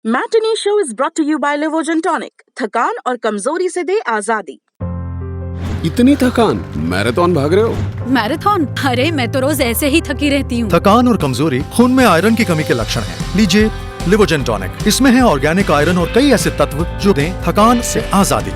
Matinee show is brought to you by Livogen tonic. थकान और कमजोरी से दे आजादी। इतनी थकान, मैराथन भाग रहे हो? मैराथन? अरे मैं तो रोज ऐसे ही थकी रहती हूँ। थकान और कमजोरी खून में आयरन की कमी के लक्षण हैं। लीजिए लिवोजेन टॉनिक। इसमें है ऑर्गेनिक आयरन और कई ऐसे तत्व जो दें थकान से आजादी।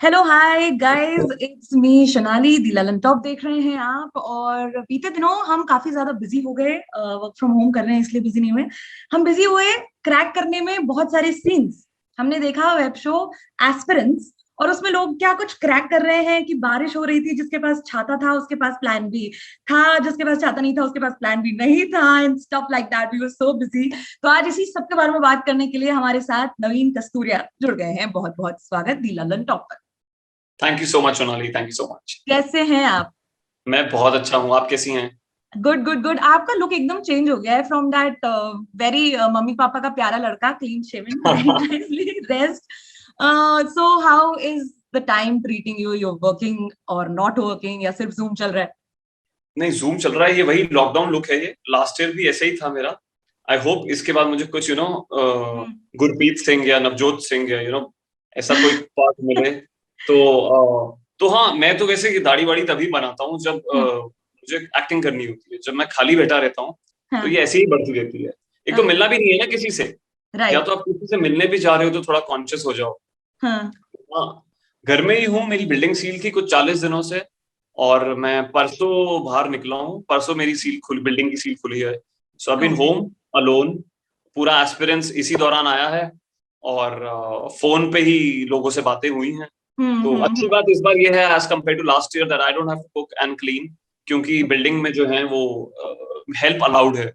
Hello hi guys, it's me Shanali. The Lalan top देख रहे हैं आप। और बीते दिनों हम काफी ज्यादा बिजी हो गए, वर्क फ्रॉम होम कर रहे हैं इसलिए बिजी नहीं हुए। हम बिजी हुए क्रैक करने में बहुत सारे सीन्स। हमने देखा वेब शो एस्पिरेंट्स, और उसमें लोग क्या कुछ क्रैक कर रहे हैं कि बारिश हो रही थी, जिसके पास छाता था उसके पास प्लान बी था, जिसके पास छाता नहीं था उसके पास प्लान बी नहीं था, and stuff like that. We were so busy. तो आज इसी सब के बारे में बात करने के लिए हमारे साथ नवीन कस्तूरिया जुड़ गए हैं। बहुत बहुत स्वागत दी ललन टॉप पर। Thank you so much Sonali, thank you so much. कैसे हैं आप? मैं बहुत अच्छा हूँ, आप कैसी हैं? Good good good. आपका लुक एकदम चेंज हो गया है from that very mummy papa का प्यारा लड़का, clean shaven, nicely dressed. So how is the time treating you? You working और नॉट वर्किंग, या सिर्फ जूम चल रहा है? नहीं, जूम चल रहा है। ये वही लॉकडाउन लुक है। ये लास्ट ईयर भी ऐसे ही था मेरा। आई होप इसके बाद मुझे कुछ गुरप्रीत सिंह या नवजोत सिंह या ऐसा कोई पार्ट मिले। तो हाँ, मैं तो वैसे दाढ़ी वाड़ी तभी बनाता हूँ जब मुझे एक्टिंग करनी होती है। जब मैं खाली बैठा रहता हूँ तो ये ऐसे ही बढ़ती रहती है। एक तो मिलना भी नहीं है ना किसी से, या तो आप किसी से मिलने भी जा रहे हो तो थोड़ा कॉन्शियस हो जाओ। हाँ, घर में ही हूँ। मेरी बिल्डिंग सील थी कुछ 40 दिनों से, और मैं परसों बाहर निकला हूँ। परसों मेरी बिल्डिंग की सील खुली है। सो आई बीन होम अलोन। पूरा एक्सपीरियंस इसी दौरान आया है, और फोन पे ही लोगों से बातें हुई हैं। तो अच्छी बात इस बार ये है as compare to last year that I don't have to cook and clean, क्योंकि बिल्डिंग में जो है वो हेल्प अलाउड है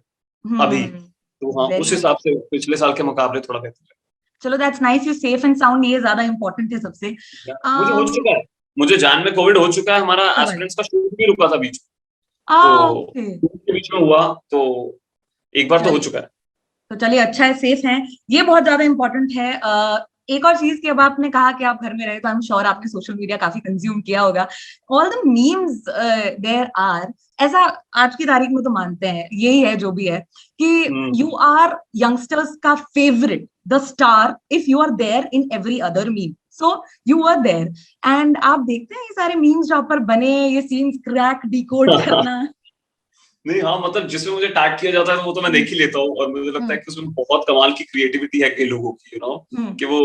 अभी। तो हाँ, उस हिसाब से पिछले साल के मुकाबले थोड़ा बेहतर है। चलो, that's nice. You safe and sound, ये ज्यादा इंपॉर्टेंट है सबसे। मुझे हो चुका है, मुझे जान में कोविड हो चुका है। हमारा एस्पिरेंट्स का शूट भी रुका था बीच में, तो शूट के बीच में हुआ, तो एक बार तो हो चुका है। तो चलिए, अच्छा है, सेफ हैं, ये बहुत ज्यादा इंपॉर्टेंट है। एक और चीज की, अब आपने कहा कि आप घर में रहे, तो आई एम श्योर आपने सोशल मीडिया काफी कंज्यूम किया होगा। All the memes there are, ऐसा आज की तारीख में तो मानते हैं यही है जो भी है, कि यू आर यंगस्टर्स का favourite, the star, if you are there in every other meme, so you are there. And आप देखते हैं ये सारे मीम्स जहां पर बने, ये सीन्स क्रैक डिकोड करना। नहीं, हाँ, मतलब जिसमें मुझे टैग किया जाता है वो तो मैं देख ही लेता हूँ, और मुझे लगता है कि उसमें बहुत कमाल की क्रिएटिविटी है कई लोगों की, कि वो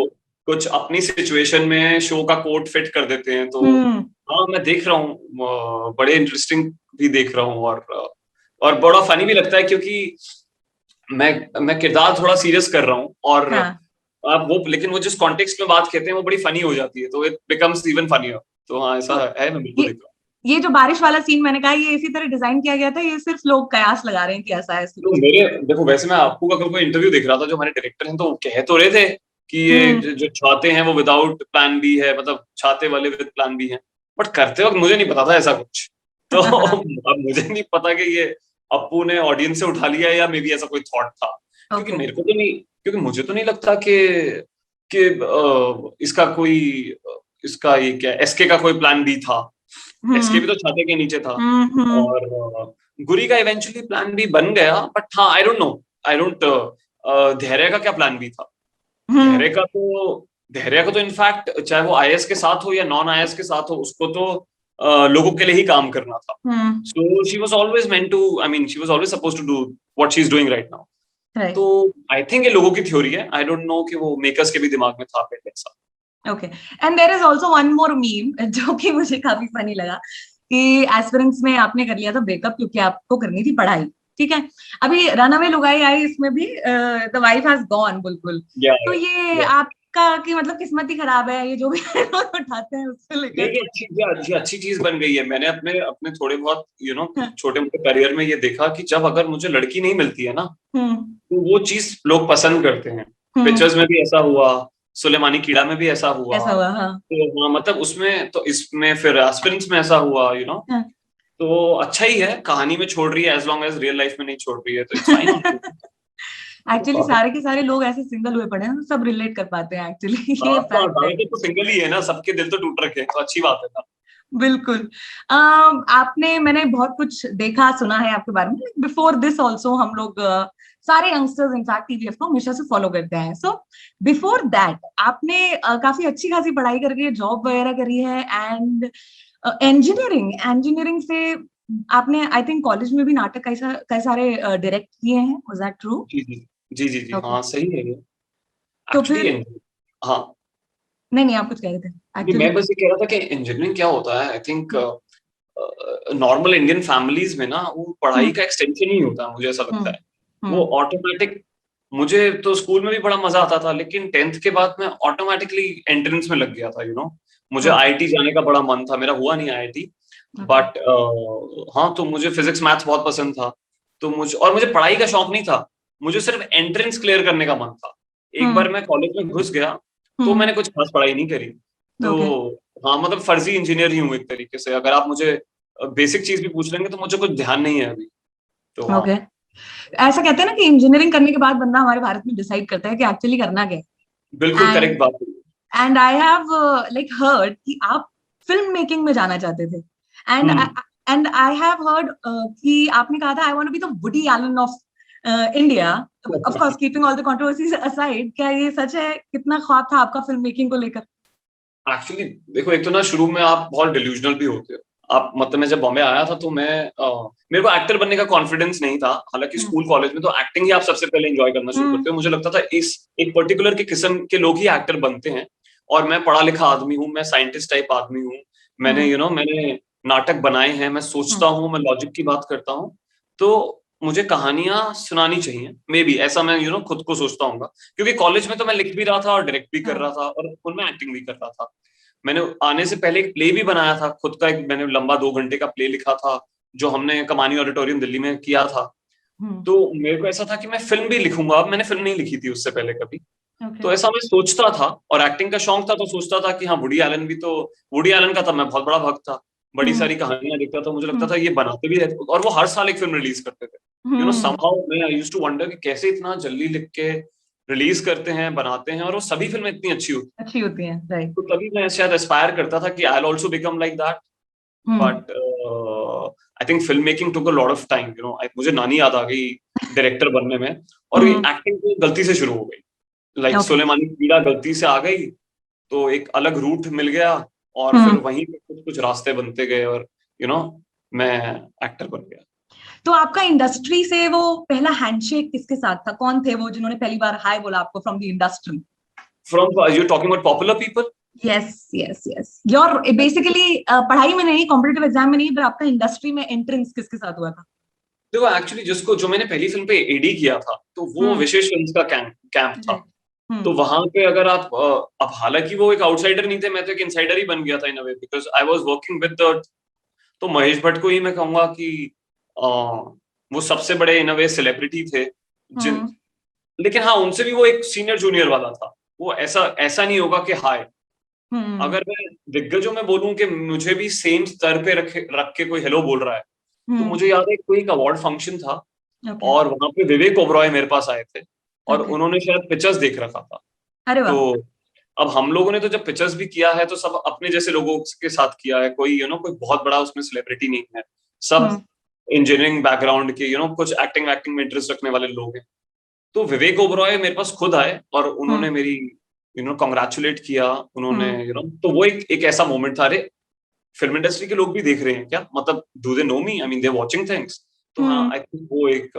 कुछ अपनी सिचुएशन में शो का कोड फिट कर देते हैं। तो हाँ, मैं देख रहा हूँ, बड़े इंटरेस्टिंग भी देख रहा हूँ, और बड़ा फनी भी लगता है, क्योंकि मैं किरदार थोड़ा सीरियस कर रहा हूँ, और आप लेकिन वो जिस कॉन्टेक्स्ट में बात कहते हैं वो बड़ी फनी हो जाती है, तो इट बिकम्स इवन फनीयर। तो हाँ, ऐसा है, मैं बिल्कुल देख रहा हूँ। ये जो बारिश वाला सीन मैंने कहा, ये इसी तरह डिजाइन किया गया था, ये सिर्फ लोग कयास लगा रहे हैं कि ऐसा है? तो देखो, वैसे मैं आपको का कोई इंटरव्यू देख रहा था, जो हमारे डायरेक्टर हैं, तो कह तो रहे थे कि ये जो छाते हैं वो विदाउट प्लान बी है, मतलब छाते वाले विद प्लान बी है, बट करते वक्त मुझे नहीं पता था ऐसा कुछ। तो अब मुझे नहीं पता कि ये अप्पू ने ऑडियंस से उठा लिया या मे बी ऐसा कोई थॉट था, क्योंकि मेरे को तो नहीं, क्योंकि मुझे तो नहीं लगता कि इसका कोई, इसका ये क्या एसके का कोई प्लान बी था। एसके भी तो छाते के नीचे था, और गुरी का इवेंचुअली प्लान बी बन गया, बट हाँ, आई डोंट धैर्य का क्या प्लान बी था। धैर्य का तो इनफैक्ट चाहे वो आईएएस के साथ हो या नॉन आईएएस के साथ हो, उसको तो लोगों के लिए ही काम करना था। So she was always meant to, I mean she was always supposed to do what she is doing right now. तो आई थिंक ये लोगों की थ्योरी है, आई डोंट नो कि वो मेकर्स के भी दिमाग में था पहले ऐसा। Okay, and there is also one more meme जो कि मुझे काफी फनी लगा, कि एस्पिरेंट्स में आपने कर लिया था ब्रेकअप क्योंकि आपको करनी थी पढ़ाई, ठीक है? अभी रनअवे लुगाई आई, इसमें भी द वाइफ हैज गॉन, बिल्कुल। तो ये आपका कि मतलब किस्मत ही खराब है, ये जो भी उठाते हैं उससे लेकर। अच्छी चीज बन गई है। मैंने अपने थोड़े बहुत छोटे मोटे करियर में ये देखा कि जब अगर मुझे लड़की नहीं मिलती है ना, तो वो चीज लोग पसंद करते हैं। पिक्चर्स में भी ऐसा हुआ, सुलेमानी कीड़ा में भी ऐसा हुआ, हाँ। तो मतलब उसमें, तो इसमें फिर एस्पिरेंट्स में ऐसा हुआ, तो अच्छा ही है, कहानी में छोड़ रही है, as long as real life में नहीं छोड़ रही है, तो इट्स फाइन। एक्चुअली सारे के सारे लोग ऐसे सिंगल हुए पड़े हैं, सब रिलेट कर पाते हैं एक्चुअली। ये तो सिंगल ही है ना, सबके दिल तो टूट रखे हैं, तो अच्छी बात है ना। बिल्कुल। मैंने बहुत कुछ देखा सुना है आपके बारे में। बिफोर दिस ऑल्सो हम लोग सारे यंगस्टर्स इनफैक्ट टीवीएफ को हमेशा से फॉलो करते हैं। सो बिफोर दैट आपने काफी अच्छी खासी पढ़ाई करके जॉब वगैरह करी है, एंड इंजीनियरिंग से आपने आई थिंक कॉलेज में भी नाटक कई सारे डायरेक्ट किए हैं। Was that true? जी जी जी जी जी, Okay. हाँ सही है ये तो एक्चुअली। फिर हाँ, नहीं, आप कुछ कह रहे थे नहीं, एक्चुअली। मैं बस ये कह रहा था कि इंजीनियरिंग क्या होता है। I think normal Indian families में ना वो पढ़ाई का एक्सटेंशन ही होता है, मुझे ऐसा लगता है। वो ऑटोमेटिक, मुझे तो स्कूल में भी बड़ा मजा आता था, लेकिन 10th के बाद मैं ऑटोमेटिकली एंट्रेंस में लग गया था, मुझे आईआईटी जाने का बड़ा मन था, मेरा हुआ नहीं आईआईटी, बट हाँ, तो मुझे फिजिक्स मैथ्स बहुत पसंद था। तो मुझे पढ़ाई का शौक नहीं था, मुझे सिर्फ एंट्रेंस क्लियर करने का मन था। एक बार मैं कॉलेज में घुस गया तो मैंने कुछ खास पढ़ाई नहीं करी। तो हाँ, मतलब फर्जी इंजीनियर ही हूँ एक तरीके से। अगर आप मुझे बेसिक चीज भी पूछ लेंगे तो मुझे कुछ ध्यान नहीं है अभी। तो हाँ, ओके। ऐसा कहते हैं ना कि इंजीनियरिंग करने के बाद बंदा हमारे भारत में डिसाइड करता है कि एक्चुअली करना क्या है। बिल्कुल करेक्ट बात है। And I have like heard कि आप फिल्म मेकिंग में जाना चाहते थे, एंड आई हैव हर्ड कि आपने कहा था I want to be the Woody Allen of India. Of course keeping all the controversies aside, क्या ये सच है? कितना ख्वाब था आपका फिल्म मेकिंग को लेकर? एक्चुअली देखो, एक तो ना शुरू में आप बहुत डिल्यूजनल भी होते हो। आप मतलब मैं जब बॉम्बे आया था तो मेरे को एक्टर बनने का कॉन्फिडेंस नहीं था। हालांकि स्कूल कॉलेज में तो एक्टिंग ही आप सबसे पहले एंजॉय करना शुरू करते हो। मुझे लगता था इस एक पर्टिकुलर के किस्म के लोग ही एक्टर बनते हैं, और मैं पढ़ा लिखा आदमी हूँ, मैं साइंटिस्ट टाइप आदमी हूँ। मैंने मैंने नाटक बनाए हैं, मैं सोचता हूँ, मैं लॉजिक की बात करता हूँ, तो मुझे कहानियां सुनानी चाहिए, मे बी ऐसा मैं खुद को सोचता हूँ। क्योंकि कॉलेज में तो मैं लिख भी रहा था और डायरेक्ट भी कर रहा था और उनमें एक्टिंग भी कर रहा था। मैंने आने से पहले एक प्ले भी बनाया था खुद का, एक मैंने लंबा 2 घंटे का प्ले लिखा था जो हमने कमानी ऑडिटोरियम दिल्ली में किया था। तो मेरे को ऐसा था कि मैं फिल्म भी लिखूंगा। अब मैंने फिल्म नहीं लिखी थी उससे पहले कभी। तो ऐसा मैं सोचता था, और एक्टिंग का शौक था, तो सोचता था कि हाँ, वुडी एलन का था, मैं बहुत बड़ा भक्त था, बड़ी सारी कहानियां लिखता था, मुझे लगता था ये बनाते भी रहते, और वो हर साल एक फिल्म रिलीज करते थे। समहाउ मैं आई यूज्ड टू वंडर कि कैसे इतना जल्दी लिख के रिलीज करते हैं, बनाते हैं, और वो सभी फिल्में इतनी अच्छी होती हैं। राइट। तो तभी मैं शायद एस्पायर करता था कि I will also become like that. But I think film making took a lot of time. मुझे नानी याद आ गई डायरेक्टर बनने में, और एक्टिंग तो गलती से शुरू हो गई। लाइक सुलेमानी कीड़ा गलती से आ गई, तो एक अलग रूट मिल गया, और फिर वहीं पे कुछ रास्ते बनते गए, और मैं एक्टर बन गया। तो आपका इंडस्ट्री से वो पहला हैंडशेक किसके साथ था? कौन थे वो जिन्होंने पहली बार हाय बोला आपको from the industry? From you talking about popular people? Yes. Your basically पढ़ाई में नहीं, कॉम्पिटिटिव एग्जाम में नहीं, पर आपका इंडस्ट्री में एंट्रेंस किसके साथ हुआ था? देखो एक्चुअली जो मैंने पहली फिल्म पे एडी किया था, तो वो विशेष फिल्म्स का कैंप था। तो वहां पे अगर आप अब हालांकि वो एक आउटसाइडर नहीं थे, मैं तो एक इनसाइडर ही बन गया था in a way, because I was working with the, तो महेश भट्ट को ही मैं कहूंगा कि वो सबसे बड़े इन अ वे सेलिब्रिटी थे लेकिन हाँ, उनसे भी वो एक सीनियर जूनियर वाला था। वो ऐसा नहीं होगा कि हाय, अगर मैं दिग्गजों में बोलूं कि मुझे भी सेम स्तर पे रख के कोई हेलो बोल रहा है, तो मुझे याद है कोई एक अवार्ड फंक्शन था, और वहां पे विवेक ओबरॉय मेरे पास आए थे, और उन्होंने शायद पिक्चर्स देख रखा था। अरे वाह। तो अब हम लोगों ने तो जब पिक्चर्स भी किया है तो सब अपने जैसे लोगों के साथ किया है, कोई कोई बहुत बड़ा उसमें सेलिब्रिटी नहीं है, सब इंजीनियरिंग बैकग्राउंड के कुछ एक्टिंग में इंटरेस्ट रखने वाले लोग हैं। तो विवेक ओबरॉय मेरे पास खुद आए और उन्होंने मेरी कांग्रेचुलेट किया उन्होंने। तो वो एक ऐसा मोमेंट था, अरे फिल्म इंडस्ट्री के लोग भी देख रहे हैं क्या, मतलब do they know me, I mean they watching things. तो हाँ, आई थिंक वो एक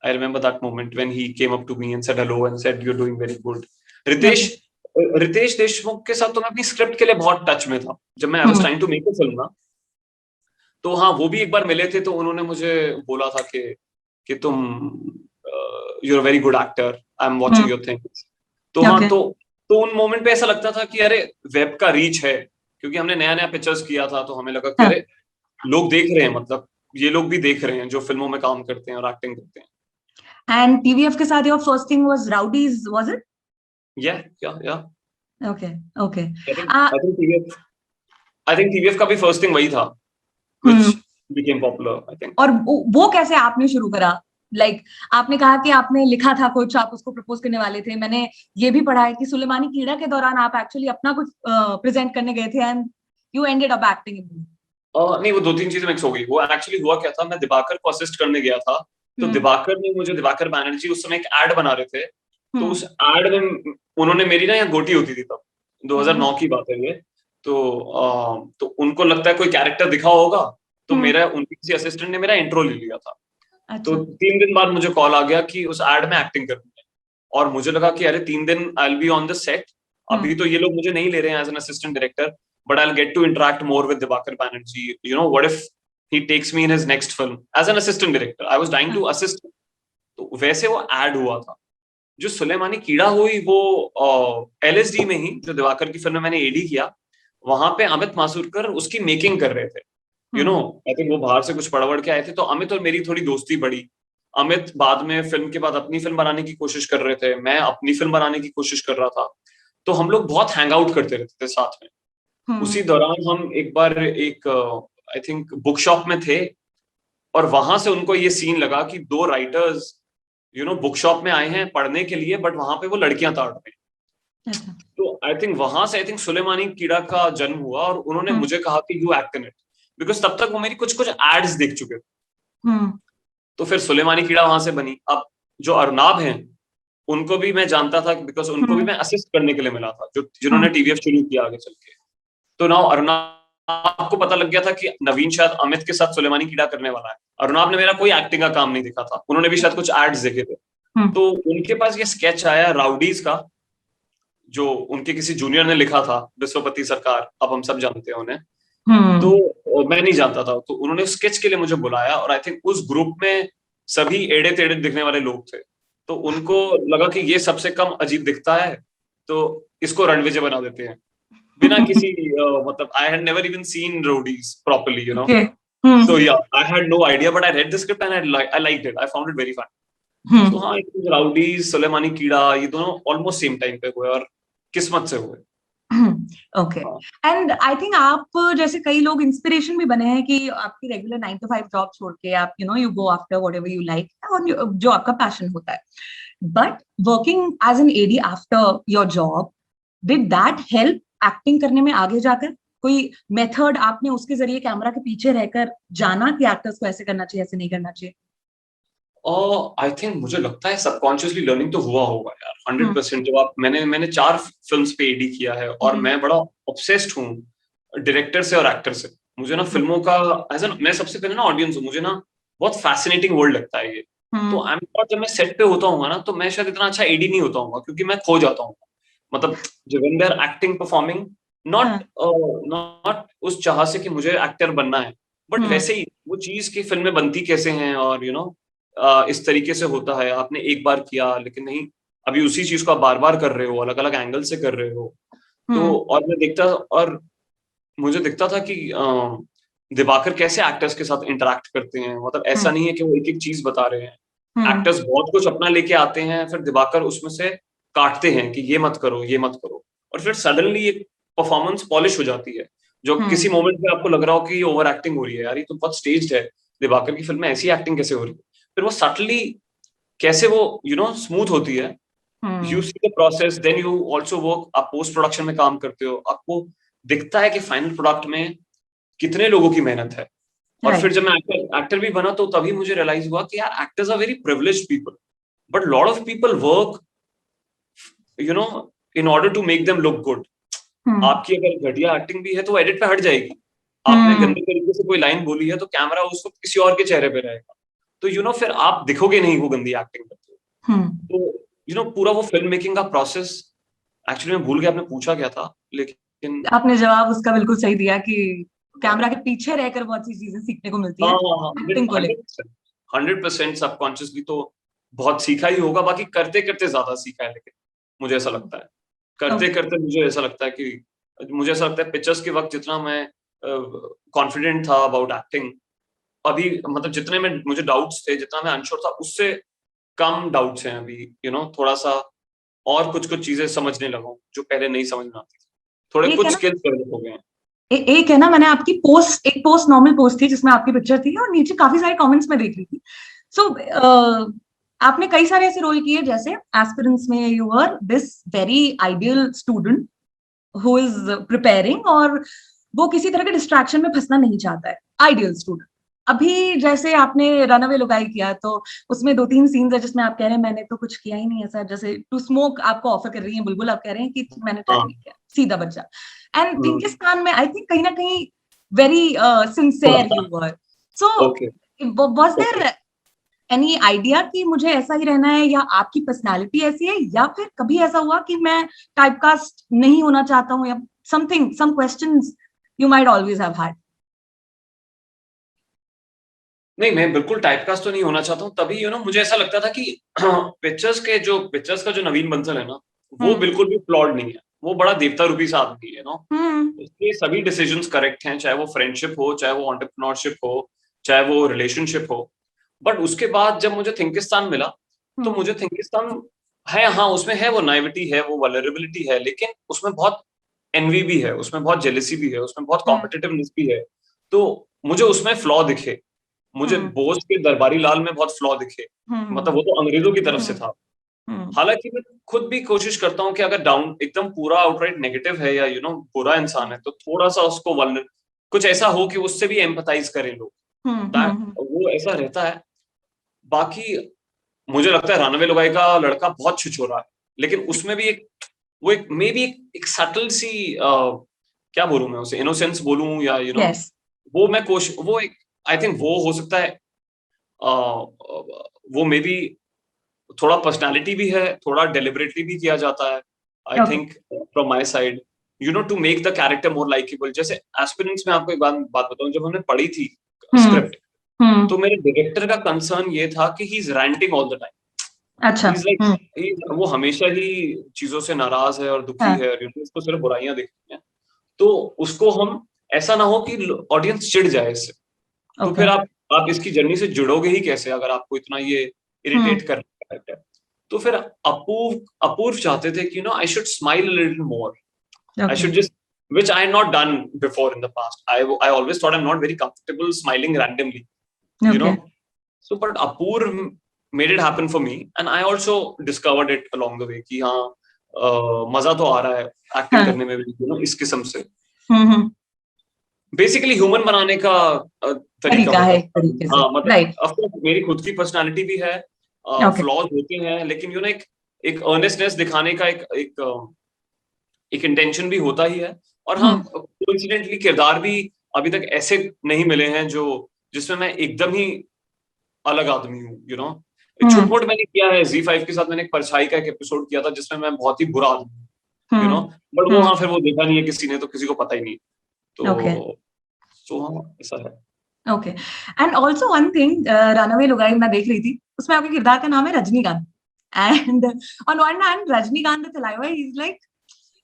I remember that moment when he came up to me and said hello and said you are doing very good. Ritesh Deshmukh के साथ तो मैं अपनी script के लिए बहुत टच में था जब मैं I was trying to make a film ना। तो हाँ, वो भी एक बार मिले थे, तो उन्होंने मुझे बोला था कि तुम you are very good actor, I am watching your things. तो हाँ, तो उन मोमेंट पे ऐसा लगता था कि अरे वेब का रीच है, क्योंकि हमने नया पिक्चर्स किया था, तो हमें लगा कि अरे लोग देख रहे हैं, मतलब ये लोग भी देख रहे हैं जो फिल्मों में काम करते हैं और एक्टिंग करते हैं। And TVF के साथ your first thing was Rowdies, was it? Yeah. Okay. I think TVF का भी first thing वही था, which became popular, I think. और वो कैसे आपने शुरू करा? आपने कहा कि आपने लिखा था कुछ, आप उसको प्रपोज करने वाले थे। मैंने ये भी पढ़ा है कि सुलेमानी कीड़ा के दौरान आप एक्चुअली अपना कुछ प्रेजेंट करने गए थे, and you ended up acting in movie? नहीं, वो 2-3 चीजें मिक्स हो गई। वो एक्चुअली हुआ क्या था, मैं दिवाकर को असिस्ट करने गया था, तो दिवाकर ने मुझे, दिवाकर बैनर्जी उस समय एक एड बना रहे थे, तो उस एड में उन्होंने मेरी ना यहाँ गोटी होती थी तब, 2009 की बात है ये, तो उनको लगता है कोई कैरेक्टर दिखा होगा, तो मेरा, उनके किसी असिस्टेंट ने मेरा इंट्रो ले लिया था। तो 3 दिन बाद मुझे कॉल आ गया कि उस एड में एक्टिंग करनी है, और मुझे लगा कि अरे 3 दिन I will be on the set, अभी तो ये लोग मुझे नहीं ले रहे हैं as an assistant director, but I'll get to interact more with Diwakar Banerjee. You know, what if he takes me in his next film as an assistant director? I was dying to assist him. तो वैसे वो add हुआ था। जो सुलेमानी कीड़ा हुई वो LSD में ही, जो दिवाकर की फिल्म में मैंने एडी किया, वहां पे अमित मासूरकर उसकी मेकिंग कर रहे थे। यू नो, आई थिंक वो बाहर से कुछ पढ़ के आए थे, तो अमित और मेरी थोड़ी दोस्ती बढ़ी। अमित बाद में फिल्म के बाद अपनी फिल्म बनाने की कोशिश कर रहे थे, मैं अपनी फिल्म बनाने की कोशिश कर रहा था, तो हम लोग बहुत हैंग आउट करते रहते थे साथ में। उसी दौरान हम एक बार एक आई थिंक बुक शॉप में थे, और वहां से उनको ये सीन लगा कि 2 writers you know book shop में आए हैं पढ़ने के लिए, बट वहां पे वो लड़कियां ताड़ रहे हैं। तो आई थिंक वहां से सुलेमानी कीड़ा का जन्म हुआ, और उन्होंने मुझे कहा कि you act in it, because तब तक वो मेरी कुछ एड्स देख चुके थे। तो फिर सुलेमानी कीड़ा वहां से बनी। अब जो अर्नाब हैं, उनको भी मैं जानता था, बिकॉज उनको भी मैं असिस्ट करने के लिए मिला था, जिन्होंने TVF शुरू किया आगे चल के। तो नाउ अर्नाब को पता लग गया था कि नवीन शायद अमित के साथ सुलेमानी कीड़ा करने वाला है। अर्नाब ने मेरा कोई एक्टिंग का काम नहीं देखा था, उन्होंने भी शायद कुछ एड्स देखे थे, तो उनके पास ये स्केच आया राउडीज का, जो उनके किसी जूनियर ने लिखा था, विश्वपति सरकार, अब हम सब जानते हैं उन्हें, तो मैं नहीं जानता था। तो उन्होंने स्केच के लिए मुझे बुलाया, और आई थिंक उस ग्रुप में सभी एड़े टेढ़े दिखने वाले लोग थे, तो उनको लगा कि ये सबसे कम अजीब दिखता है, तो इसको रणविजय बना देते हैं, बिना किसी मतलब I had never even seen Rowdies properly, you know. So yeah, I had no idea, but I read the script and I liked it. I found it very fun. So हाँ, Rowdies, सुलेमानी कीड़ा, ये दोनों almost same time पे हुए, और किस्मत से हुए। ओके, एंड आई थिंक आप जैसे कई लोग इंस्पिरेशन भी बने हैं कि आपकी रेगुलर 9 to 5 जॉब छोड़ के आप you go after whatever you like, और जो आपका पैशन होता है। But working as an AD after your job, did that help acting करने में आगे जाकर? कोई मेथड आपने उसके जरिए कैमरा के पीछे रहकर जाना कि एक्टर्स को ऐसे करना चाहिए, ऐसे नहीं करना चाहिए? आई थिंक मुझे लगता है सबकॉन्शियसली लर्निंग तो हुआ होगा यार, 100%। जब आप, मैंने 4 फिल्म्स पे एडी किया है, और मैं बड़ा ऑब्सेस्ड हूँ डायरेक्टर से और एक्टर से। मुझे ना फिल्मों का मैं सबसे पहले ना ऑडियंस हूँ, मुझे ना बहुत फैसिनेटिंग वर्ल्ड लगता है ये। तो जब मैं सेट पे होता हूँ ना, तो मैं शायद इतना अच्छा एडी नहीं होता हूँ, क्योंकि मैं खो जाता हूँ। मतलब जब when they are acting, performing, not उस चाह से कि मुझे एक्टर बनना है, बट वैसे ही वो चीज की फिल्में बनती कैसे हैं, और इस तरीके से होता है। आपने एक बार किया, लेकिन नहीं, अभी उसी चीज को आप बार बार कर रहे हो, अलग अलग एंगल से कर रहे हो। तो और मुझे दिखता था कि दिवाकर कैसे एक्टर्स के साथ इंटरेक्ट करते हैं। मतलब ऐसा नहीं है कि वो एक एक चीज बता रहे हैं, एक्टर्स बहुत कुछ अपना लेके आते हैं, फिर दिवाकर उसमें से काटते हैं कि ये मत करो, ये मत करो, और फिर सडनली एक परफॉर्मेंस पॉलिश हो जाती है, जो किसी मोमेंट पे आपको लग रहा हो कि ये ओवर एक्टिंग हो रही है, यार ये तो बहुत स्टेज्ड है, दिवाकर की फिल्म में ऐसी एक्टिंग कैसे हो रही है। फिर वो सटली कैसे वो स्मूथ होती है। You see the process, then you also work, आप पोस्ट प्रोडक्शन में काम करते हो, आपको दिखता है कि फाइनल प्रोडक्ट में कितने लोगों की मेहनत है। और फिर जब मैं एक्टर भी बना, तो तभी मुझे रियलाइज हुआ कि यार actors are very privileged people, but lot of people work in order to make them look good. आपकी अगर घटिया एक्टिंग भी है तो एडिट पे हट जाएगी। आपने गंदे तरीके से कोई लाइन बोली है तो कैमरा उस वक्त किसी और के चेहरे पे रहेगा, तो फिर आप दिखोगे नहीं वो गंदी एक्टिंग करते हो। तो पूरा वो फिल्म मेकिंग का प्रोसेस, एक्चुअली मैं भूल गया आपने पूछा क्या था, लेकिन आपने जवाब उसका बिल्कुल सही दिया कि कैमरा के पीछे रहकर बहुत सी चीजें सीखने को मिलती है एक्टिंग को लेकर। 100% सबकॉन्शियसली तो बहुत सीखा ही होगा, बाकी करते करते ज्यादा सीखा है। लेकिन मुझे ऐसा लगता है करते करते मुझे ऐसा लगता है पिक्चर्स के वक्त जितना मैं कॉन्फिडेंट था अबाउट एक्टिंग, अभी मतलब जितने में मुझे डाउट्स थे, जितना मैं अनश्योर था, उससे कम डाउट्स हैं अभी। थोड़ा सा और कुछ चीजें समझने लगा हूं जो पहले नहीं समझ में आती थी। थोड़े कुछ स्किल्स डेवलप हो गए हैं। एक है ना, मैंने आपकी पोस्ट नॉर्मल पोस्ट थी जिसमें आपकी पिक्चर थी और नीचे काफी सारे कमेंट्स में देख रही थी। सो आपने कई सारे ऐसे रोल किए, जैसे एस्पिरेंट्स में you were this very ideal student who is preparing, और वो किसी तरह के डिस्ट्रैक्शन में फंसना नहीं चाहता है, आइडियल स्टूडेंट। अभी जैसे आपने रनअवे लुगाई किया, तो उसमें 2-3 सीन्स है जिसमें आप कह रहे हैं मैंने तो कुछ किया ही नहीं है सर, जैसे टू स्मोक आपको ऑफर कर रही है बुलबुल, आप कह रहे हैं कि मैंने ट्राई नहीं किया, सीधा बच्चा। एंड पिंकिस्तान में आई थिंक कहीं ना कहीं very sincere you were, so was there any idea कि मुझे ऐसा ही रहना है, या आपकी पर्सनालिटी ऐसी है, या फिर कभी ऐसा हुआ कि मैं टाइपकास्ट नहीं होना चाहता हूँ, या something, some questions you might always have had? नहीं, मैं बिल्कुल टाइपकास्ट तो नहीं होना चाहता हूँ। तभी मुझे ऐसा लगता था कि पिक्चर्स का जो नवीन बंसल है ना, वो बिल्कुल भी फ्लॉड नहीं है। वो बड़ा देवता रूपी सा आदमी है उसके सभी डिसीजंस करेक्ट हैं, चाहे वो फ्रेंडशिप हो, चाहे वो एंटरप्रेन्योरशिप हो, चाहे वो रिलेशनशिप हो। बट उसके बाद जब मुझे थिंकिस्तान मिला, तो मुझे थिंकिस्तान है, हाँ, उसमें है वो नाइविटी है, वो वल्नरेबिलिटी है, लेकिन उसमें बहुत एनवी भी है, उसमें बहुत जेलसी भी है, उसमें बहुत कॉम्पिटिटिवनेस भी है। तो मुझे उसमें फ्लॉ दिखे, मुझे बोस के दरबारी लाल में बहुत फ्लॉ दिखे। मतलब वो तो अंग्रेजों की तरफ से था। हालांकि मैं खुद भी कोशिश करता हूँ कि अगर डाउन एकदम पूरा आउटराइट नेगेटिव है या बुरा इंसान है, तो थोड़ा सा उसको कुछ ऐसा हो कि उससे भी एम्पैथाइज करें लोग। वो ऐसा रहता है। बाकी मुझे लगता है रनअवे लुगाई का लड़का बहुत छिछोरा है, लेकिन उसमें भी एक मे बी एक सटल सी क्या बोलूं मैं उसे, इनोसेंस बोलूं या वो मैं वो एक आई थिंक वो हो सकता है, वो मे बी थोड़ा पर्सनालिटी भी है, थोड़ा डेलिबरेटली भी किया जाता है, I think from my side, to make the character more likeable. जैसे एस्पिरेंट्स में आपको एक बात बताऊं, जब हमने पढ़ी थी स्क्रिप्ट, तो मेरे डायरेक्टर का कंसर्न ये था कि he is ranting all the time. अच्छा, वो हमेशा ही चीजों से नाराज है और दुखी है, उसको सिर्फ बुराइयां दिखती हैं। तो उसको हम ऐसा ना हो कि ऑडियंस चिढ़ जाए इससे। तो फिर आप इसकी जर्नी से जुड़ोगे ही कैसे अगर आपको इतना ये इरिटेट कर रहा है। तो फिर अपूर्व चाहते थे कि I should smile a little more, I should just, which I had not done before in the past. I always thought I'm not very comfortable smiling randomly, So, but Apoorv made it happen for me, and I also discovered it along the way कि हाँ मजा तो आ रहा है acting करने में भी, इस किस्म से बेसिकली ह्यूमन बनाने का तरीका है। हाँ, मतलब ऑफ कोर्स मेरी खुद की पर्सनालिटी भी है, फ्लॉज होते हैं, लेकिन एक अर्नेस्टनेस दिखाने का एक इंटेंशन भी होता ही है। और हाँ, कोइंसिडेंटली किरदार भी अभी तक ऐसे नहीं मिले हैं जिसमें मैं एकदम ही अलग आदमी हूँ, छोट मोट मैंने किया है। Z5 के साथ मैंने एक परछाई का एक एपिसोड किया था जिसमें मैं बहुत ही बुरा आदमी हूँ, बट वो हाँ फिर वो देखा नहीं है किसी ने, तो किसी को पता ही नहीं। तो हाँ, ऐसा है। Okay, and also one thing, runaway लुगाई मैं देख रही थी, उसमें आपके किरदार का नाम है Rajinikanth, and on one hand Rajinikanth the Thalaiva is like,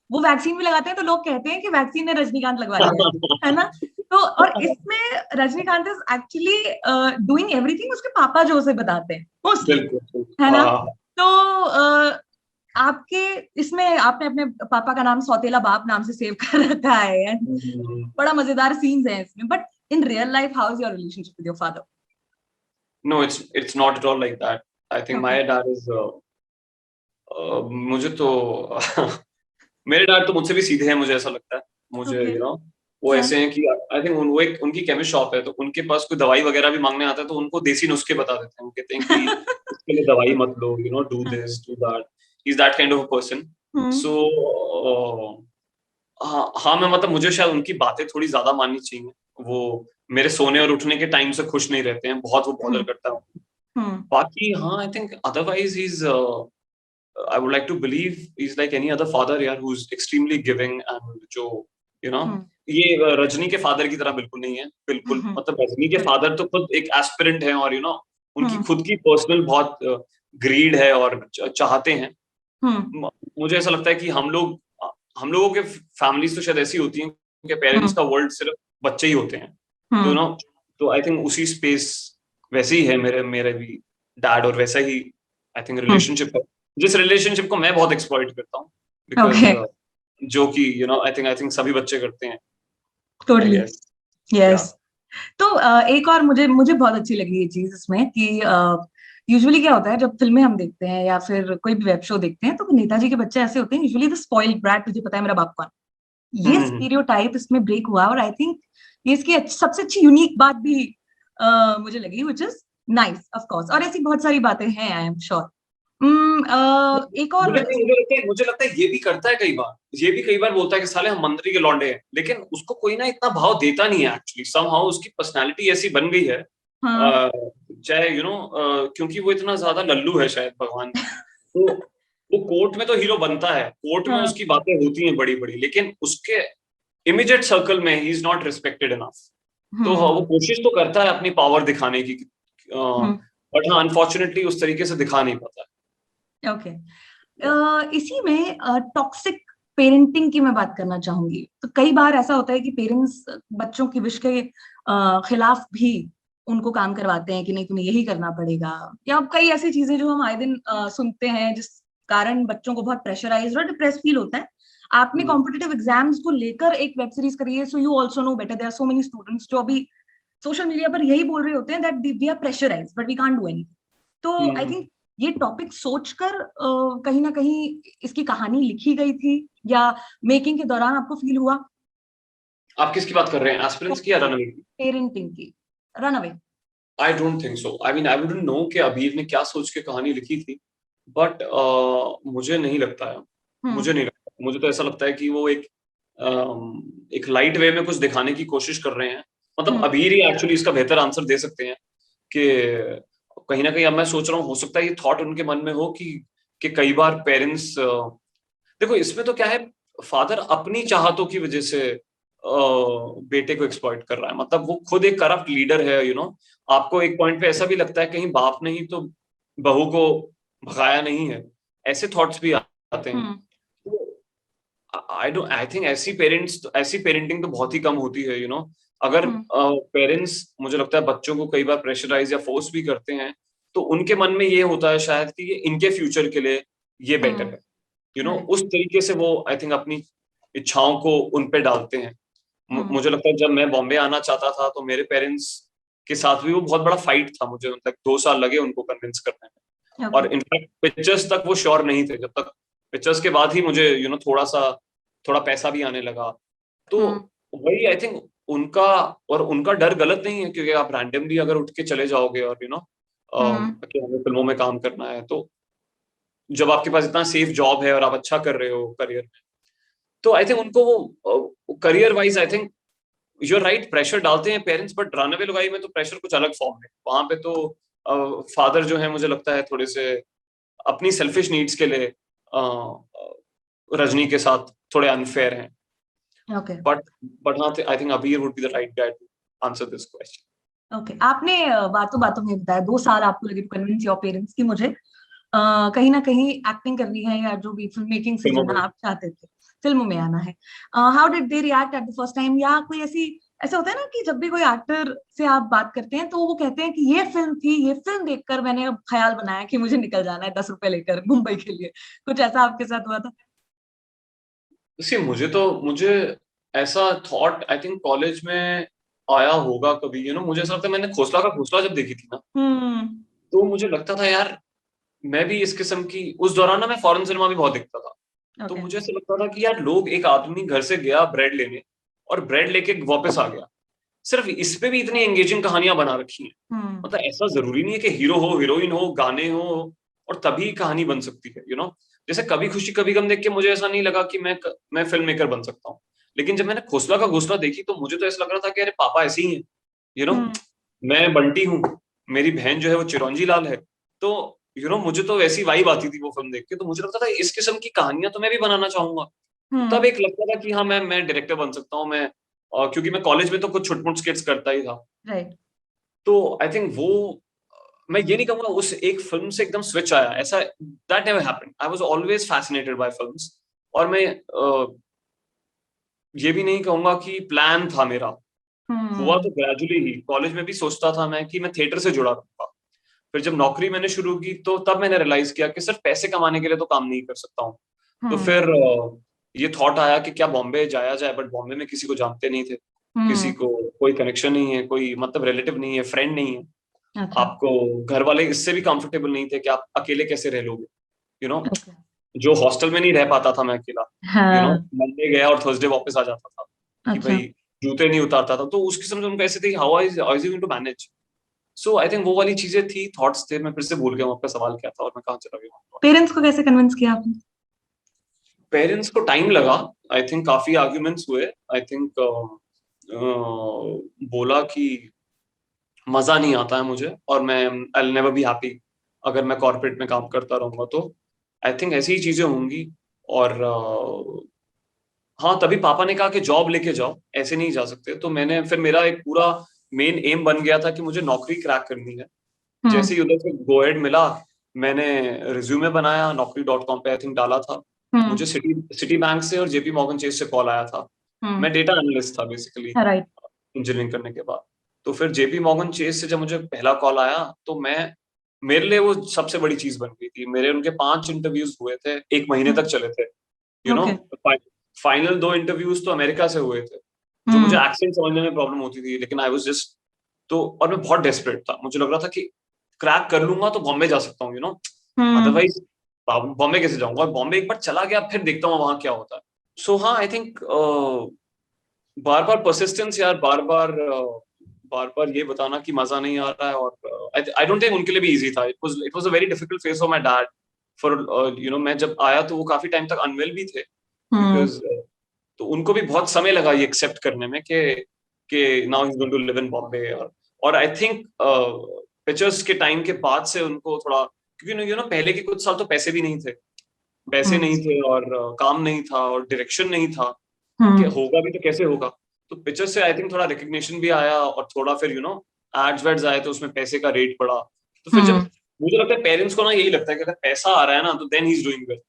वो वैक्सीन भी लगाते हैं तो लोग कहते हैं कि वैक्सीन ने रजनीकांत लगवा दिया है ना। तो और इसमें Rajinikanth is actually doing everything उसके पापा जो उसे बताते हैं मोस्टली, है ना। तो आपके इसमें आपने अपने पापा का नाम सौतेला बाप नाम से सेव कर रखा है, बड़ा मजेदार सीन्स हैं इसमें। But in real life how is your relationship with your father? No, it's not at all like that. I think my dad is मुझे तो मेरे डैड तो मुझसे भी सीधे हैं, मुझे ऐसा लगता है। मुझे वो ऐसे हैं कि आई थिंक वो एक उनकी केमिस्ट शॉप है, तो उनके पास कोई दवाई वगैरह भी मांगने आता है तो उनको देसी नुस्खे बता देते हैं। वो कहते हैं कि इसके लिए दवाई मत लो, do this do that. He is that kind of a person. So हाँ, मैं मतलब मुझे शायद उनकी बातें थोड़ी ज्यादा माननी चाहिए। वो मेरे सोने और उठने के टाइम से खुश नहीं रहते हैं, बहुत वो बॉदर करता है। बाकी हाँ, I think otherwise he is I would like to believe he's like any other father यार, who's extremely giving and जो ये रजनी के फादर की तरह बिल्कुल नहीं है, बिल्कुल। मतलब रजनी के फादर तो खुद एक एस्पिरेंट है और उनकी खुद की पर्सनल बहुत ग्रीड है और चाहते हैं। मुझे ऐसा लगता है कि हम लोगों के फैमिलीज तो शायद ऐसी होती हैं कि पेरेंट्स का वर्ल्ड सिर्फ बच्चे ही होते हैं, तो आई थिंक उसी स्पेस वैसे ही है मेरे भी डैड, और वैसा ही आई थिंक रिलेशनशिप है, जिस रिलेशनशिप को मैं बहुत एक्सप्लॉइट करता हूँ, बिकॉज़ जो कि आई थिंक सभी बच्चे करते हैं। Totally, yes. तो एक और मुझे बहुत अच्छी लगी ये चीज इसमें कि यूजुअली क्या होता है जब फिल्में हम देखते हैं या फिर कोई भी वेब शो देखते हैं, तो नेताजी के बच्चे ऐसे होते हैं यूजुअली द स्पॉइल्ड ब्रैट, तुझे पता है मेरा बाप कौन, ये स्टीरियोटाइप इसमें ब्रेक हुआ, और आई थिंक ये इसकी सबसे अच्छी यूनिक बात भी मुझे लगी, which is nice of course. और ऐसी बहुत सारी बातें हैं, आई एम श्योर। एक और मुझे लगता है ये भी करता है कई बार, ये भी कई बार बोलता है कि साले हम मंत्री के लौंडे हैं, लेकिन उसको कोई ना इतना भाव देता नहीं है एक्चुअली। समहाउ उसकी पर्सनालिटी ऐसी बन गई है, चाहे क्योंकि वो इतना ज्यादा लल्लू है शायद भगवान, तो वो कोर्ट में तो हीरो बनता है, कोर्ट में उसकी बातें होती हैं बड़ी बड़ी, लेकिन उसके इमीडिएट सर्कल में he is not respected enough. तो वो कोशिश तो करता है अपनी पावर दिखाने की, बट हाँ अनफॉर्चुनेटली उस तरीके से दिखा नहीं पाता है। ओके इसी में टॉक्सिक पेरेंटिंग की मैं बात करना चाहूंगी। तो कई बार ऐसा होता है कि पेरेंट्स बच्चों की विश के खिलाफ भी उनको काम करवाते हैं कि नहीं तुम्हें यही करना पड़ेगा, या कई ऐसी चीजें जो हम आए दिन सुनते हैं जिस कारण बच्चों को बहुत प्रेशराइज्ड और डिप्रेस फील होता है। आपने कॉम्पिटिटिव एग्जाम्स को लेकर एक वेब सीरीज करी है, so you also know better, there are so many students जो अभी सोशल मीडिया पर यही बोल रहे होते हैं that we are pressurised but we can't do anything. तो आई थिंक ये टॉपिक सोचकर कहीं ना कहीं इसकी कहानी लिखी गई थी, या मेकिंग के दौरान आपको फील हुआ? आप किसकी बात कर रहे हैं, एस्पिरेंट्स की या रनअवे की? पेरेंटिंग की, runaway. I don't think so, I mean I wouldn't know कि अबीर ने क्या सोच के कहानी लिखी थी, बट मुझे नहीं लगता है, मुझे तो ऐसा लगता है कि वो एक लाइट वे में कुछ दिखाने की कोशिश कर रहे हैं। मतलब अबीर ही एक्चुअली इसका बेहतर आंसर दे सकते हैं कि कहीं ना कहीं अब मैं सोच रहा हूँ हो सकता है ये थॉट उनके मन में हो कि कई बार पेरेंट्स, देखो इसमें तो क्या है, फादर अपनी चाहतों की वजह से बेटे को एक्सप्लॉइट कर रहा है। मतलब वो खुद एक करप्ट लीडर है, आपको एक पॉइंट पे ऐसा भी लगता है कहीं बाप ने ही तो बहू को भगाया नहीं है, ऐसे थॉट्स भी आते हैं। आई थिंक ऐसी पेरेंटिंग तो बहुत ही कम होती है, अगर पेरेंट्स मुझे लगता है बच्चों को कई बार प्रेशराइज या फोर्स भी करते हैं, तो उनके मन में ये होता है शायद कि ये इनके फ्यूचर के लिए ये बेटर है, उस तरीके से वो आई थिंक अपनी इच्छाओं को उन पे डालते हैं। मुझे लगता है जब मैं बॉम्बे आना चाहता था तो मेरे पेरेंट्स के साथ भी वो बहुत बड़ा फाइट था, मुझे मतलब 2 साल लगे उनको कन्विंस करने में। और इनफैक्ट पिक्चर्स तक वो श्योर नहीं थे, जब तक पिक्चर्स के बाद ही मुझे थोड़ा पैसा भी आने लगा। तो वही आई थिंक उनका डर गलत नहीं है, क्योंकि आप रैंडमली अगर उठ के चले जाओगे और कि हमें फिल्मों में काम करना है, तो जब आपके पास इतना सेफ जॉब है और आप अच्छा कर रहे हो करियर में, तो आई थिंक उनको वो career wise I think you are right, pressure डालते हैं पेरेंट्स, बट रनअवे लुगाई में तो प्रेशर कुछ अलग फॉर्म है। वहां पे तो फादर जो है मुझे लगता है थोड़े से अपनी सेल्फिश नीड्स के लिए रजनी के साथ थोड़े अनफेयर हैं। Okay. But I think Abir would be the right guy to answer this question. Okay. आपने बातों में बताया 2 साल आपको लगे टू कन्विंस योर पेरेंट्स की मुझे कहीं ना कहीं एक्टिंग करनी है, या जो भी फिल्म मेकिंग से जाना आप चाहते थे, फिल्मों में आना है। How did they react at the first time? या कोई ऐसा होता है ना कि जब भी कोई एक्टर से आप बात करते हैं तो वो कहते हैं कि ये फिल्म थी, ये फिल्म देखकर मैंने अब ख्याल बनाया कि मुझे निकल जाना है 10 रुपए लेकर मुंबई के लिए, कुछ ऐसा आपके साथ हुआ था? मुझे ऐसा थॉट आई थिंक कॉलेज में आया होगा कभी, मुझे ऐसा लगता है मैंने खोसला जब देखी थी ना, तो मुझे लगता था यार मैं भी इस किस्म की, उस दौरान ना मैं फॉरेन सिनेमा भी बहुत देखता था। तो मुझे ऐसा लगता था कि यार एक आदमी घर से गया ब्रेड लेने और ब्रेड लेके वापस आ गया, सिर्फ इस पे भी इतनी एंगेजिंग कहानियां बना रखी हैं। मतलब ऐसा जरूरी नहीं है कि हीरो हो, हीरोइन हो, गाने हो और तभी कहानी बन सकती है। जैसे कभी खुशी कभी गम देख के मुझे ऐसा नहीं लगा कि मैं फिल्म मेकर बन सकता हूँ, लेकिन जब मैंने खोसला का घोसला देखी तो मुझे तो ऐसा लग रहा था कि अरे पापा ऐसे ही हैं, मैं बंटी हूँ, मेरी बहन जो है वो चिरंजी लाल है, तो मुझे तो वैसी वाइब आती थी वो फिल्म देख के। तो मुझे लगता था इस किस्म की कहानियां तो मैं भी बनाना चाहूंगा। तब एक लगता था कि हाँ मैं डायरेक्टर बन सकता हूँ, क्योंकि मैं कॉलेज में तो कुछ छुटमुट स्किट्स करता ही था। तो आई थिंक वो, मैं ये नहीं कहूंगा उस एक फिल्म से एकदम स्विच आया, ऐसा that never happened. I was always fascinated by films, और मैं ये भी नहीं कहूंगा कि प्लान था मेरा, हुआ तो ग्रेजुअली ही। कॉलेज में भी सोचता था मैं कि मैं थिएटर से जुड़ा रहूंगा, फिर जब नौकरी मैंने शुरू की तो तब मैंने रियलाइज किया कि सिर्फ पैसे कमाने के लिए तो काम नहीं कर सकता हूँ। तो फिर ये थॉट आया कि क्या बॉम्बे जाया जाए, बट बॉम्बे में किसी को जानते नहीं थे, किसी को कोई कनेक्शन नहीं है, कोई मतलब रिलेटिव नहीं है, फ्रेंड नहीं है। अच्छा। आपको घर वाले इससे भी कंफर्टेबल नहीं थे कि आप अकेले कैसे रह लोगे, जो हॉस्टल में नहीं रह पाता था मैं अकेला, हाँ, मंडे गया और थर्सडे वापस आ जाता था कि अच्छा। भाई जूते नहीं उतारता था, तो उस किस्म से उनको ऐसे थे how is going to manage. So I think वो वाली चीजें थी, थॉट्स थे। मैं फिर से भूल गया हूँ आपका सवाल क्या था और मैं कहाँ चला गया। पेरेंट्स को कैसे कन्विंस किया आपने? पेरेंट्स को टाइम लगा, आई थिंक काफी आर्ग्यूमेंट्स हुए। आई थिंक बोला कि मजा नहीं आता है मुझे और मैं I will never be happy अगर मैं कॉर्पोरेट में काम करता रहूंगा, तो आई थिंक ऐसी ही चीजें होंगी। और हाँ, तभी पापा ने कहा कि जॉब लेके जाओ, ऐसे नहीं जा सकते। तो मैंने फिर मेरा एक पूरा मेन एम बन गया था कि मुझे नौकरी क्रैक करनी है। जैसे ही उधर से गो एड मिला, मैंने रिज्यूमे बनाया, naukri.com पे आई थिंक डाला था। मुझे सिटी बैंक से और जेपी मॉर्गन चेस से कॉल आया था। मैं डेटा एनालिस्ट था बेसिकली राइट। इंजीनियरिंग करने के बाद। तो फिर जेपी मॉर्गन चेस से जब मुझे पहला कॉल आया, तो मेरे लिए वो सबसे बड़ी चीज बन गई थी। मेरे उनके 5 इंटरव्यूज हुए थे, 1 महीने तक चले थे। फाइनल 2 इंटरव्यूज तो अमेरिका से हुए थे, जो मुझे एक्सेंट समझने में प्रॉब्लम होती थी, लेकिन आई वाज जस्ट और मैं बहुत डेस्परेट था। मुझे लग रहा था कि क्रैक कर लूंगा तो बॉम्बे जा सकता हूँ, अदरवाइज बॉम्बे कैसे जाऊंगा। और बॉम्बे एक बार चला गया, फिर देखता हूँ वहां क्या होता है। सो हाँ, I think bar bar persistence यार, बार बार ये बताना कि मजा नहीं आ रहा है। और आई डोंट थिंक उनके लिए भी इजी था। It was a very difficult phase for my dad. For मैं जब आया तो वो काफी टाइम तक अनवेल भी थे, बिकॉज तो उनको भी बहुत समय लगा ये एक्सेप्ट करने में कि now he is going to live in Bombay. और आई थिंक पिक्चर्स के टाइम के बाद से उनको थोड़ा, क्योंकि पहले के कुछ साल तो पैसे भी नहीं थे, और काम नहीं था और डायरेक्शन नहीं था कि होगा भी तो कैसे होगा। तो पिक्चर से आई थिंक थोड़ा रिकग्निशन भी आया और थोड़ा फिर एड्स वेड्स आए तो उसमें पैसे का रेट बढ़ा। तो फिर जब मुझे लगता है पेरेंट्स को ना यही लगता है कि अगर पैसा आ रहा है ना तो then he is doing well,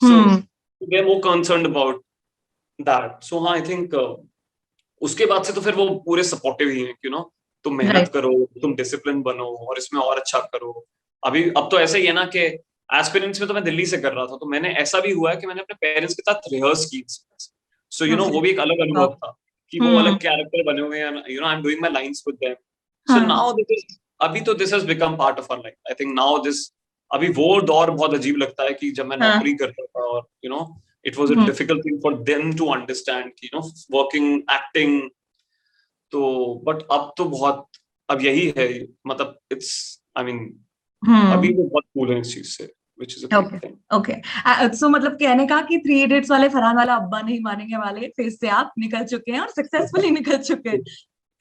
so they are more concerned about that. So हाँ, आई थिंक उसके बाद से तो फिर वो पूरे सपोर्टिव ही हैं, तुम मेहनत करो, तुम डिसिप्लिन बनो और इसमें और अच्छा करो। अब तो ऐसा ही है ना कि एस्पिरेंट्स में तो मैं दिल्ली से कर रहा था, तो मैंने ऐसा भी हुआ है कि मैंने अपने पेरेंट्स के साथ रिहर्स की। सो वो भी एक अलग अनुभव था कि वो अलग कैरेक्टर बने हुए हैं, I am doing my lines with them. So now अभी तो this has become part of our life. I think now अभी वो दौर बहुत अजीब लगता है कि जब मैं नौकरी करता था और it was a difficult thing for them to understand, working, acting. तो बट अब तो बहुत, अब यही है, मतलब इट्स, आई मीन अभी वो बहुत कूल है इस चीज से, which is a great thing. Okay. So मतलब कहने का कि 3 इडियट्स वाले फरहान वाला अब्बा नहीं मानेंगे वाले फेज से आप निकल चुके हैं और सक्सेसफुली निकल चुके हैं।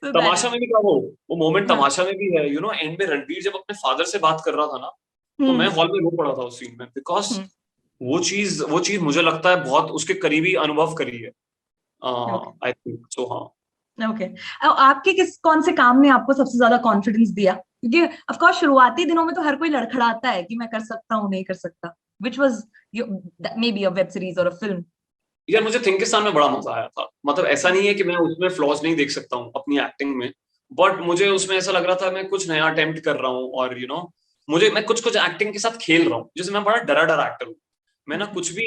So तमाशा में भी था वो मोमेंट तमाशा में भी है। एंड में रणवीर जब अपने फादर से बात कर रहा था ना, तो मैं हॉल में रो पड़ा था उस सीन में, बिकॉज वो चीज मुझे लगता है बहुत उसके करीबी अनुभव करी है। I think so. हाँ, ओके। आपके कौन से काम ने आपको सबसे ज्यादा कॉन्फिडेंस दिया? क्योंकि ऑफ कोर्स शुरुआती दिनों में तो हर कोई लड़खड़ाता है कि मैं कर सकता हूँ, नहीं कर सकता। Which was may be a web series और अ फिल्म? यार मुझे थिंकिस्तान में बड़ा मजा आया था। मतलब ऐसा नहीं है कि मैं उसमें फ्लॉज नहीं देख सकता हूँ अपनी एक्टिंग में, बट मुझे उसमें ऐसा लग रहा था मैं कुछ नया अटेम्प्ट कर रहा हूँ। और मैं कुछ एक्टिंग के साथ खेल रहा हूँ। जैसे मैं बड़ा डरा एक्टर हूँ, मैं ना कुछ भी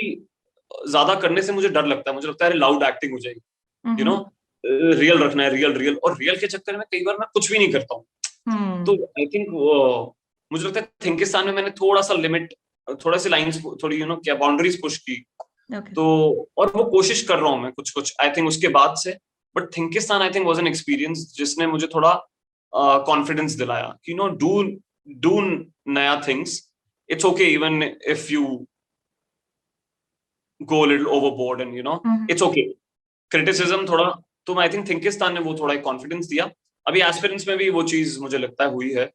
ज्यादा करने से मुझे डर लगता है। मुझे लगता है लाउड एक्टिंग हो जाएगी, रियल रखना है, रियल और रियल के चक्कर में कई बार मैं कुछ भी नहीं करता हूँ। तो आई थिंक मुझे लगता है थिंकिस्तान में मैंने थोड़ा सा लिमिट, थोड़ा सी लाइंस, थोड़ी क्या बाउंड्रीज पुश की। तो और वो कोशिश कर रहा हूँ मैं कुछ आई थिंक उसके बाद से। बट थिंकिस्तान I think was an experience जिसने मुझे थोड़ा कॉन्फिडेंस दिलाया कि डू नया things. It's okay even if you go a little overboard and it's okay, criticism थोड़ा। तो आई थिंक थिंकिस्तान ने वो थोड़ा एक कॉन्फिडेंस दिया। अभी एस्पिरेंट्स में भी वो चीज मुझे लगता है हुई है,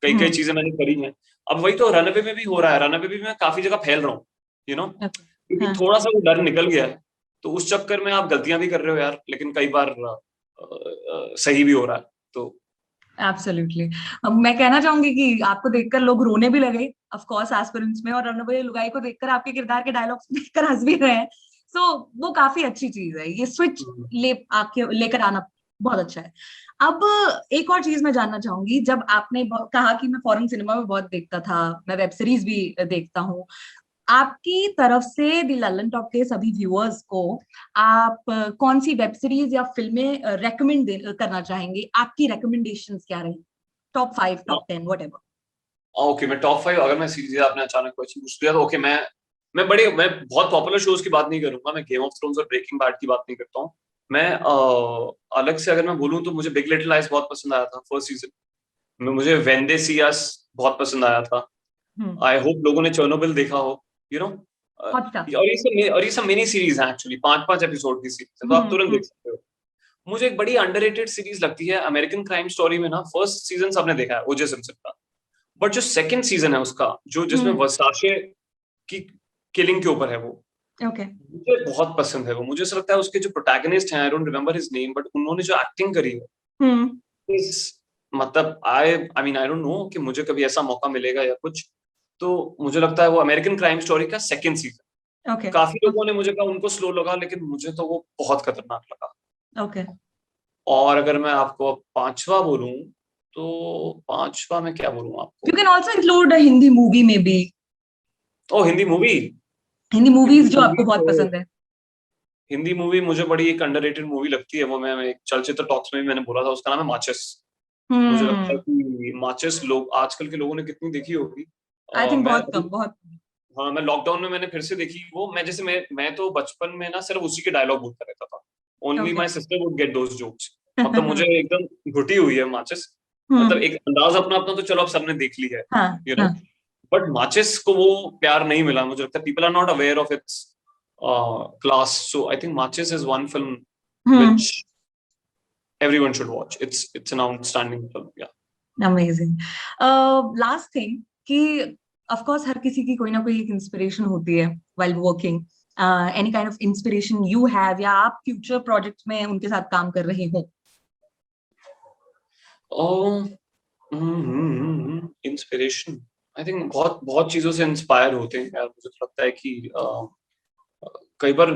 कई चीजें मैंने करी हैं। अब वही तो रनअवे में भी हो रहा है, रनअवे भी मैं काफी जगह फैल रहा हूँ, क्योंकि थोड़ा सा वो डर निकल गया है। तो उस चक्कर में आप गलतियां भी कर रहे हो यार, लेकिन कई बार सही भी हो रहा है। तो एब्सोल्युटली। मैं कहना चाहूंगी कि आपको देखकर लोग रोने भी लगे ऑफ कोर्स एस्पिरेंट्स में, और रनअवे लुगाई को देखकर आपके किरदार के डायलॉग्स देखकर हंस भी रहे हैं। सो वो काफी अच्छी चीज है, ये स्विच लेकर आना बहुत अच्छा है। अब एक और चीज मैं जानना चाहूंगी, जब आपने कहा कि मैं फॉरेन सिनेमा में बहुत देखता था, मैं वेब सीरीज भी देखता हूँ, आपकी तरफ से द लल्लन टॉप के सभी व्यूअर्स को आप कौन सी वेब सीरीज या फिल्में रेकमेंड करना चाहेंगे? आपकी रिकमेंडेशंस क्या रही? Top 5, top 10, whatever. ओके, मैं टॉप 5, अगर मैं सीरीज, आपने अचानक क्वेश्चन पूछ लिया तो ओके, मैं मैं बहुत पॉपुलर शोज की बात नहीं करूंगा, मैं गेम ऑफ थ्रोन्स और ब्रेकिंग बैड की बात नहीं करता हूँ। मैं अलग से अगर मैं बोलूँ तो मुझे बिग लिटिल लाइज बहुत पसंद आया था फर्स्ट सीजन में, मुझे व्हेन दे सी अस बहुत पसंद आया था। आई होप लोगों ने चर्नोबिल देखा हो, यू नो। और ये सब मिनी सीरीज है एक्चुअली, 5-5 एपिसोड की सीरीज है, तो आप तुरंत देख सकते हो। मुझे एक बड़ी अंडररेटेड सीरीज लगती है अमेरिकन क्राइम स्टोरी में ना, फर्स्ट सीजन सबने देखा है ओजे सिम्पसन का, बट जो सेकंड सीजन है उसका, जो जिसमें वर्साचे की किलिंग के ऊपर है, वो मुझे बहुत पसंद है। वो मुझे ऐसा लगता है उसके जो प्रोटैगनिस्ट हैं, I don't remember his name, but उन्होंने जो एक्टिंग करी है, मतलब I mean I don't know कि मुझे कभी ऐसा मौका मिलेगा या कुछ, तो मुझे लगता है वो अमेरिकन क्राइम स्टोरी का सेकंड सीजन, काफी लोगों ने मुझे कहा उनको स्लो लगा, लेकिन मुझे तो वो बहुत खतरनाक लगा। और अगर मैं आपको पांचवा बोलूं, तो पांचवा में क्या बोलूं आपको? You can also include a Hindi movie maybe. ओ, हिंदी मूवीज जो आपको बहुत पसंद है। हिंदी मूवी मुझे बड़ी एक अंडररेटेड मूवी लगती है, वो मैं एक चलचित्र टॉक्स में भी मैंने बोला था, उसका नाम है माचिस। मुझे लगता है कि माचिस लोग आजकल के लोगों ने कितनी देखी होगी। आई थिंक बहुत। हाँ, मैं लॉकडाउन में मैंने फिर से देखी वो। मैं तो बचपन में ना सिर्फ उसी के डायलॉग बोलता रहता था, only my sister would get those jokes. मतलब मुझे एकदम घुटी हुई है माचिस, मतलब एक अंदाज अपना तो चलो अब सबने देख ली है, यू नो, बट माचिस को वो प्यार नहीं मिला। मुझे लगता है people are not aware of it's class, so I think Matches is one film which everyone should watch. It's an outstanding film. Yeah, amazing. Last thing कि of course हर किसी की कोई ना कोई एक इंस्पिरेशन होती है while working. Any kind of inspiration you have, या आप future projects में उनके साथ काम कर रहे हो? इंस्पिरेशन आई थिंक बहुत चीजों से इंस्पायर होते हैं यार। मुझे तो लगता है कि कई बार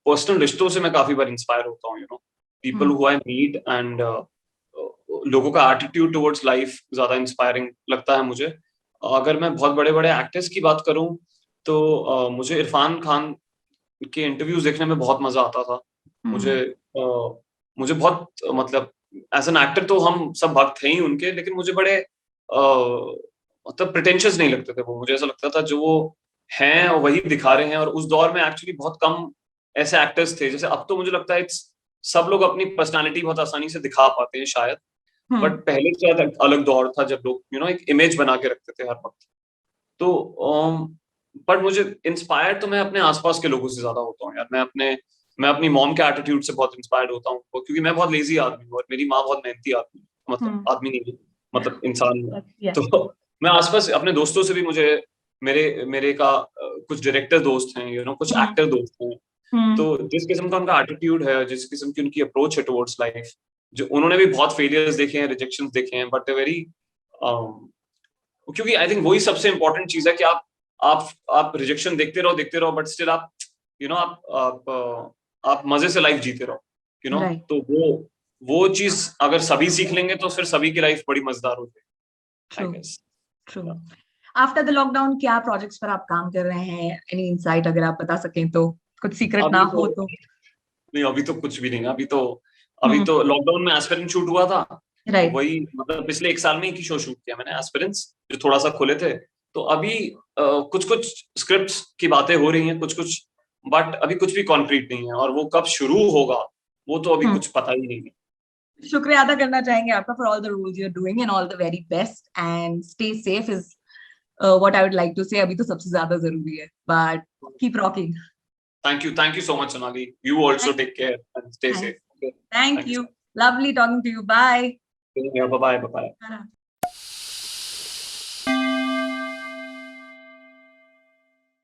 पर्सनल रिश्तों से मैं काफी बार इंस्पायर होता हूँ, you know, people who I meet, and लोगों का एटीट्यूड टुवर्ड्स लाइफ ज्यादा इंस्पायरिंग लगता है मुझे। अगर मैं बहुत बड़े बड़े एक्टर्स की बात करूं तो मुझे इरफान खान के इंटरव्यूज देखने में बहुत मजा आता था। मुझे बहुत, मतलब एज एन एक्टर तो हम सब भक्त हैं ही उनके, लेकिन मुझे बड़े मतलब प्रिटेंशियस नहीं लगते थे वो। मुझे ऐसा लगता था जो वो हैं और वही दिखा रहे हैं, और उस दौर में एक्चुअली बहुत कम ऐसे एक्टर्स थे। जैसे अब तो मुझे लगता है सब लोग अपनी पर्सनालिटी बहुत आसानी से दिखा पाते हैं शायद, बट पहले शायद अलग दौर था जब लोग, यू नो, एक इमेज बना के रखते थे हर वक्त। तो बट मुझे इंस्पायर तो मैं अपने आसपास के लोगों से ज्यादा होता हूँ यार। मैं अपनी मॉम के एटीट्यूड से बहुत इंस्पायर्ड होता हूँ, क्योंकि मैं बहुत लेजी आदमी हूँ और मेरी माँ बहुत मेहनती आदमी, मतलब आदमी नहीं, मतलब इंसान। तो मैं आसपास अपने दोस्तों से भी, मुझे मेरे का कुछ डायरेक्टर दोस्त हैं, यू नो, कुछ एक्टर दोस्त हैं, तो जिस किस्म का उनका एटीट्यूड है, जिस किस्म की उनकी अप्रोच है टुवर्ड्स लाइफ, जो उन्होंने भी बहुत फेलियर्स देखे हैं, रिजेक्शंस देखे हैं, बट वेरी क्योंकि आई थिंक वही सबसे इंपॉर्टेंट चीज है कि आप रिजेक्शन देखते रहो, बट स्टिल आप, यू नो, आप मजे से लाइफ जीते रहो, यू नो। तो वो चीज अगर सभी सीख लेंगे तो फिर सभी की लाइफ बड़ी मजेदार हो जाएगी। ट्रू। आफ्टर द लॉकडाउन क्या प्रोजेक्ट्स पर आप काम कर रहे हैं? एनी इनसाइट अगर आप बता सकें तो, कुछ सीक्रेट ना हो तो। नहीं, अभी तो कुछ भी नहीं। अभी तो लॉकडाउन में एस्पिरेंट शूट हुआ था, वही, मतलब पिछले 1 साल में एक ही शो शूट किया मैंने, एस्पिरेंट्स, जो थोड़ा सा खुले थे। तो अभी कुछ स्क्रिप्ट्स की बातें हो रही हैं, कुछ, बट अभी कुछ भी कॉन्क्रीट नहीं है, और वो कब शुरू होगा वो तो अभी कुछ पता ही नहीं है। शुक्रिया अदा करना चाहेंगे आपका for all the roles you are doing, and all the very best, and stay safe is what I would like to say. अभी तो सबसे ज्यादा जरूरी है, but keep rocking. Thank you so much, Sonali. You also take care and stay safe. Thank you. Lovely talking to you. Bye. Yeah, bye.